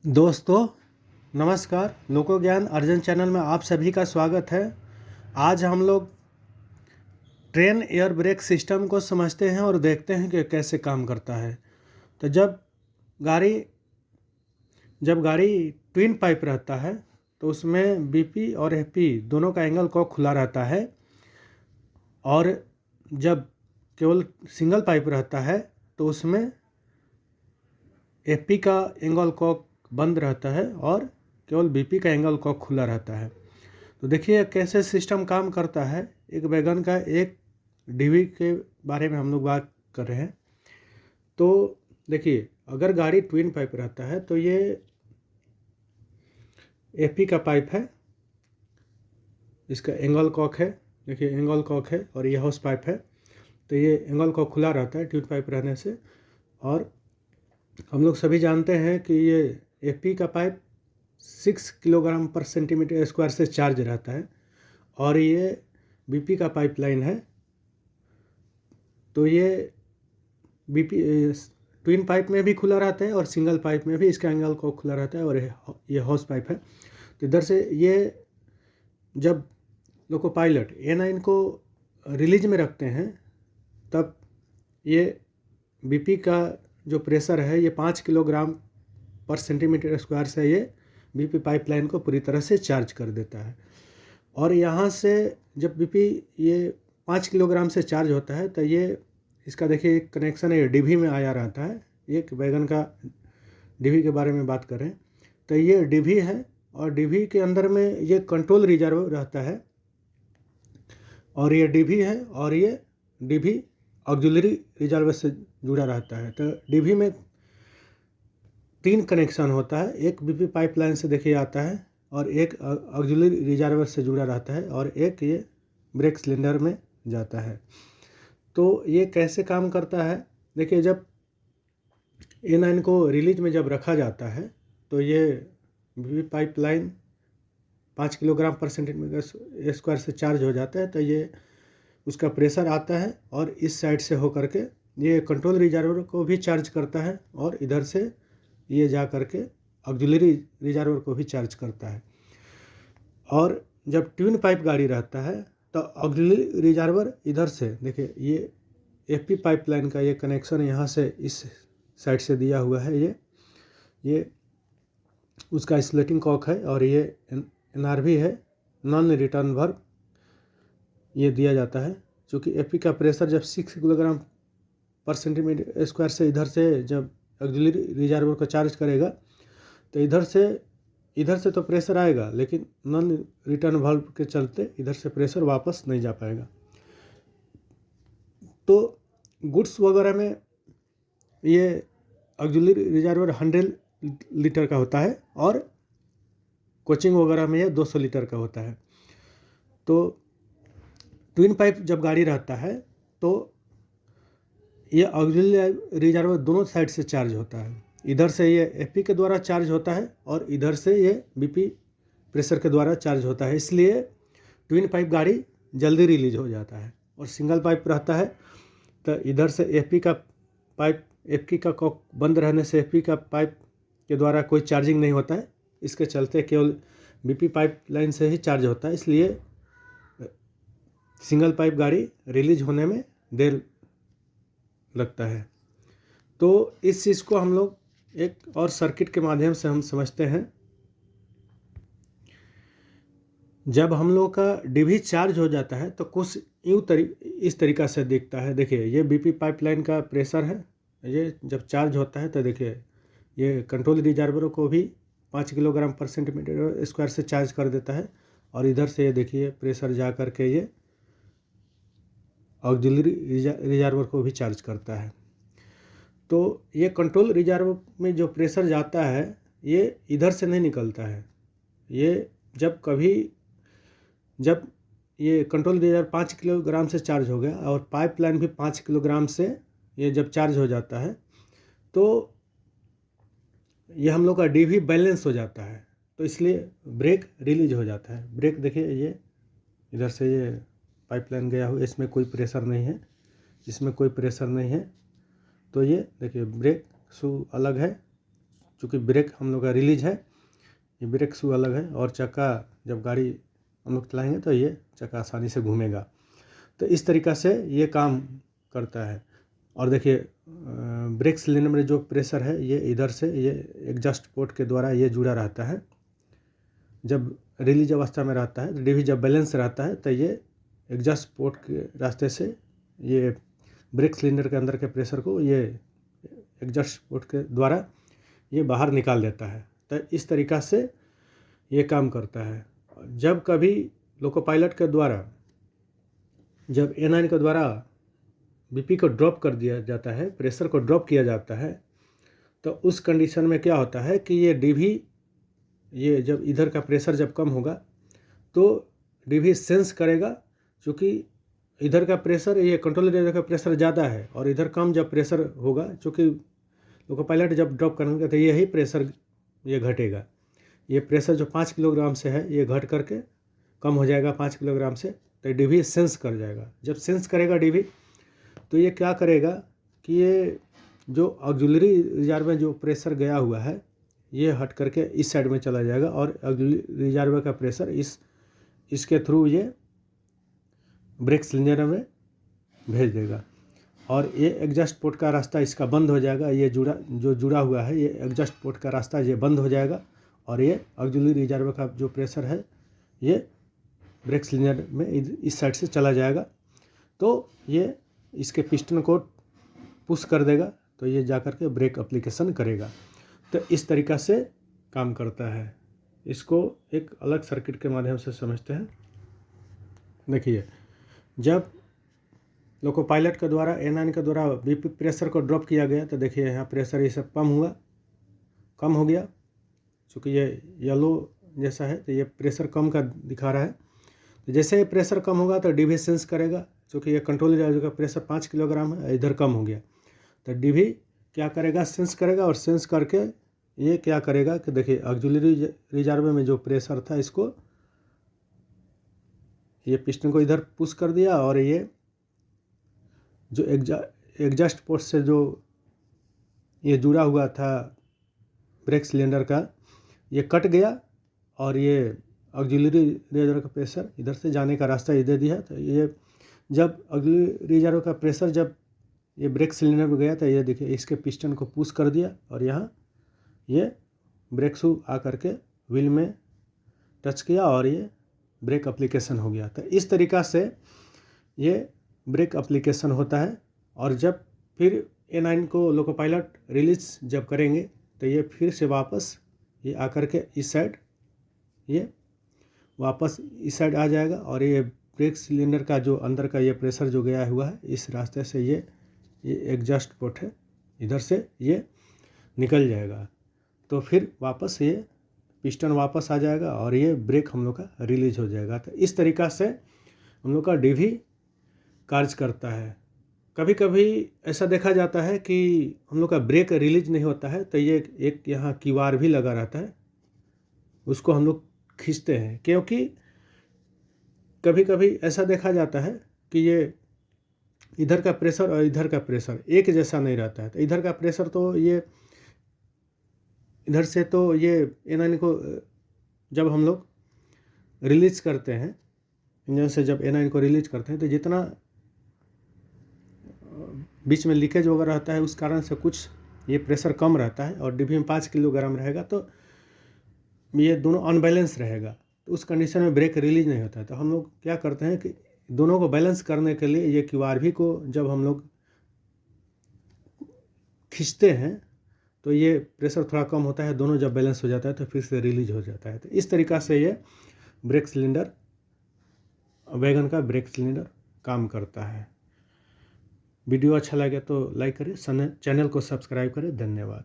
दोस्तों नमस्कार। लोको ज्ञान अर्जन चैनल में आप सभी का स्वागत है। आज हम लोग ट्रेन एयर ब्रेक सिस्टम को समझते हैं और देखते हैं कि कैसे काम करता है। तो जब गाड़ी ट्विन पाइप रहता है तो उसमें बीपी और एफपी दोनों का एंगल कॉक खुला रहता है, और जब केवल सिंगल पाइप रहता है तो उसमें एफपी का एंगल कॉक बंद रहता है और केवल बीपी का एंगल कॉक खुला रहता है। तो देखिए कैसे सिस्टम काम करता है। एक वैगन का एक डीवी के बारे में हम लोग बात कर रहे हैं। तो देखिए अगर गाड़ी ट्विन पाइप रहता है तो ये एफपी का पाइप है, इसका एंगल कॉक है। देखिए एंगल कॉक है और ये हाउस पाइप है। तो ये एंगल कॉक खुला रहता है ट्विन पाइप रहने से। और हम लोग सभी जानते हैं कि ये एफपी का पाइप 6 किलोग्राम पर सेंटीमीटर स्क्वायर से चार्ज रहता है, और ये बीपी का पाइपलाइन है। तो ये बीपी ट्विन पाइप में भी खुला रहता है और सिंगल पाइप में भी इसका एंगल को खुला रहता है, और ये हाउस पाइप है। तो इधर से ये जब लोको पायलट A9 को रिलीज में रखते हैं तब ये बीपी का जो प्रेशर है ये 5 किलोग्राम पर सेंटीमीटर स्क्वायर से ये बीपी पाइपलाइन को पूरी तरह से चार्ज कर देता है। और यहाँ से जब बीपी ये 5 किलोग्राम से चार्ज होता है तो ये इसका देखिए एक कनेक्शन है, डीवी में आया रहता है। एक वैगन का डीवी के बारे में बात करें तो ये डीवी है, और डीवी के अंदर में ये कंट्रोल रिजर्व रहता है, और ये डीवी है, और ये डीवी ऑक्सिलरी रिजर्व से जुड़ा रहता है। तो डीवी में 3 कनेक्शन होता है। एक बीपी पाइपलाइन से देखिए आता है, और एक ऑक्सिलरी रिजर्वर से जुड़ा रहता है, और एक ये ब्रेक सिलेंडर में जाता है। तो ये कैसे काम करता है, देखिए जब A9 को रिलीज में जब रखा जाता है तो ये बीपी पाइपलाइन 5 किलोग्राम पर सेंटीमीटर स्क्वायर से चार्ज हो जाता है। तो ये उसका प्रेशर आता है और इस साइड से होकर के ये कंट्रोल रिजर्वर को भी चार्ज करता है, और इधर से ये जा करके ऑक्सिलरी रिजर्वर को भी चार्ज करता है। और जब ट्विन पाइप गाड़ी रहता है तो ऑक्सिलरी रिजर्वर इधर से देखिए ये एफपी पाइपलाइन का ये कनेक्शन यहाँ से इस साइड से दिया हुआ है। ये उसका स्लेटिंग कॉक है, और ये एनआरवी है, नॉन रिटर्न वर्ब, ये दिया जाता है। क्योंकि एफपी का प्रेशर जब 6 किलोग्राम पर सेंटीमीटर स्क्वायर से इधर से जब ऑक्सिलरी रिजर्वर को चार्ज करेगा तो इधर से तो प्रेशर आएगा, लेकिन नॉन रिटर्न वाल्व के चलते इधर से प्रेशर वापस नहीं जा पाएगा। तो गुड्स वगैरह में ये ऑक्सिलरी रिजर्वर 100 लीटर का होता है, और कोचिंग वगैरह में ये 200 लीटर का होता है। तो ट्विन पाइप जब गाड़ी रहता है तो ये ऑक्सिलरी रिजर्वर दोनों साइड से चार्ज होता है। इधर से ये एफपी के द्वारा चार्ज होता है, और इधर से ये बीपी प्रेशर के द्वारा चार्ज होता है। इसलिए ट्विन पाइप गाड़ी जल्दी रिलीज हो जाता है। और सिंगल पाइप रहता है तो इधर से एफपी का कॉक बंद रहने से एफपी का पाइप के द्वारा कोई चार्जिंग नहीं होता है। इसके चलते केवल बीपी पाइपलाइन से ही चार्ज होता है। इसलिए सिंगल पाइप गाड़ी रिलीज होने में देर लगता है। तो इस चीज़ को हम लोग एक और सर्किट के माध्यम से हम समझते हैं। जब हम लोग का डीवी चार्ज हो जाता है तो कुछ इस तरीक़ा से दिखता है। देखिए ये बीपी पाइपलाइन का प्रेशर है। ये जब चार्ज होता है तो देखिए ये कंट्रोल रिजर्वर को भी 5 किलोग्राम पर सेंटीमीटर स्क्वायर से चार्ज कर देता है, और इधर से ये देखिए प्रेशर जा कर के ये ऑक्सिलरी रिजर्वर को भी चार्ज करता है। तो ये कंट्रोल रिजर्व में जो प्रेशर जाता है ये इधर से नहीं निकलता है। ये जब ये कंट्रोल रिजर्व 5 किलोग्राम से चार्ज हो गया और पाइपलाइन भी 5 किलोग्राम से ये जब चार्ज हो जाता है तो ये हम लोग का डीवी बैलेंस हो जाता है, तो इसलिए ब्रेक रिलीज हो जाता है। ब्रेक देखिए ये इधर से ये पाइपलाइन गया हुआ, इसमें कोई प्रेशर नहीं है, इसमें कोई प्रेशर नहीं है। तो ये देखिए ब्रेक शू अलग है, चूँकि ब्रेक हम लोग का रिलीज है, ये ब्रेक शू अलग है, और चक्का जब गाड़ी हम लोग चलाएंगे तो ये चक्का आसानी से घूमेगा। तो इस तरीक़ा से ये काम करता है। और देखिए ब्रेक सिलेंडर में जो प्रेशर है ये इधर से ये एग्जॉस्ट पोर्ट के द्वारा ये जुड़ा रहता है। जब रिलीज अवस्था में रहता है तो डीवी जब बैलेंस रहता है तो ये एग्जॉस्ट पोर्ट के रास्ते से ये ब्रेक सिलेंडर के अंदर के प्रेशर को ये एग्जॉस्ट पोर्ट के द्वारा ये बाहर निकाल देता है। तो इस तरीक़ा से ये काम करता है। जब कभी लोको पायलट के द्वारा जब A9 के द्वारा बीपी को ड्रॉप कर दिया जाता है, प्रेशर को ड्रॉप किया जाता है, तो उस कंडीशन में क्या होता है कि ये डीवी ये जब इधर का प्रेशर जब कम होगा तो डीवी सेंस करेगा, क्योंकि इधर का प्रेशर ये कंट्रोल एरिया का प्रेशर ज़्यादा है और इधर कम जब प्रेशर होगा, चूँकि लोको पायलट जब ड्रॉप करेंगे तो यही प्रेशर ये घटेगा। ये प्रेशर जो 5 किलोग्राम से है ये घट करके कम हो जाएगा 5 किलोग्राम से, तो डीवी सेंस कर जाएगा। जब सेंस करेगा डीवी तो ये क्या करेगा कि ये जो ऑक्सिलरी रिजर्व में जो प्रेशर गया हुआ है ये हट करके इस साइड में चला जाएगा और ऑक्सिलरी रिजर्व का प्रेशर इसके थ्रू ये ब्रेक सिलेंडर में भेज देगा और ये एग्जॉस्ट पोर्ट का रास्ता इसका बंद हो जाएगा। ये जुड़ा हुआ है ये एग्जॉस्ट पोर्ट का रास्ता ये बंद हो जाएगा और ये ऑक्सिलरी रिजर्व का जो प्रेशर है ये ब्रेक सिलेंडर में इस साइड से चला जाएगा। तो ये इसके पिस्टन को पुश कर देगा, तो ये जा कर के ब्रेक एप्लीकेशन करेगा। तो इस तरीक़ा से काम करता है। इसको एक अलग सर्किट के माध्यम से समझते हैं। देखिए जब लोको पायलट के द्वारा A9 के द्वारा बीपी प्रेशर को ड्रॉप किया गया तो देखिए यहाँ प्रेशर ये सब कम हो गया। चूँकि ये येलो जैसा है तो ये प्रेशर कम का दिखा रहा है। तो जैसे ही प्रेशर कम होगा तो डीवी सेंस करेगा, क्योंकि ये कंट्रोल एरिया का प्रेशर 5 किलोग्राम है, इधर कम हो गया तो डीवी क्या करेगा, सेंस करेगा और सेंस करके ये क्या करेगा कि देखिए ऑक्सिलरी रिजर्व में जो प्रेशर था इसको ये पिस्टन को इधर पुश कर दिया और ये जो एग्जॉस्ट पोर्ट से जो ये जुड़ा हुआ था ब्रेक सिलेंडर का ये कट गया और ये ऑक्सिलरी रिजर्व का प्रेशर इधर से जाने का रास्ता इधर दिया। तो ये जब ऑक्सिलरी रिजर्व का प्रेशर जब ये ब्रेक सिलेंडर में गया तो ये देखिए इसके पिस्टन को पुश कर दिया और यहाँ ये ब्रेक शू आ करके व्हील में टच किया और ये ब्रेक एप्लीकेशन हो गया। तो इस तरीक़ा से ये ब्रेक एप्लीकेशन होता है। और जब फिर A9 को लोको पायलट रिलीज जब करेंगे तो ये फिर से वापस ये आकर के इस साइड ये वापस इस साइड आ जाएगा और ये ब्रेक सिलेंडर का जो अंदर का ये प्रेशर जो गया हुआ है इस रास्ते से ये एग्जॉस्ट पोर्ट है इधर से ये निकल जाएगा। तो फिर वापस ये पिस्टन वापस आ जाएगा और ये ब्रेक हम लोग का रिलीज हो जाएगा। तो इस तरीक़ा से हम लोग का डीवी कार्य करता है। कभी कभी ऐसा देखा जाता है कि हम लोग का ब्रेक रिलीज नहीं होता है तो ये एक यहाँ कीवार भी लगा रहता है, उसको हम लोग खींचते हैं, क्योंकि कभी कभी ऐसा देखा जाता है कि ये इधर का प्रेशर और इधर का प्रेशर एक जैसा नहीं रहता है। तो इधर का प्रेशर तो ये इधर से तो ये A9 को जब हम लोग रिलीज करते हैं इंजन से, जब A9 को रिलीज करते हैं तो जितना बीच में लीकेज वगैरह रहता है उस कारण से कुछ ये प्रेशर कम रहता है और डीवी में 5 किलोग्राम रहेगा तो ये दोनों अनबैलेंस रहेगा। तो उस कंडीशन में ब्रेक रिलीज नहीं होता है। तो हम लोग क्या करते हैं कि दोनों को बैलेंस करने के लिए ये क्यूआरवी को जब हम लोग खींचते हैं तो ये प्रेशर थोड़ा कम होता है, दोनों जब बैलेंस हो जाता है तो फिर से रिलीज हो जाता है। तो इस तरीक़ा से ये ब्रेक सिलेंडर वैगन का ब्रेक सिलेंडर काम करता है। वीडियो अच्छा लगे तो लाइक करें, चैनल को सब्सक्राइब करें। धन्यवाद।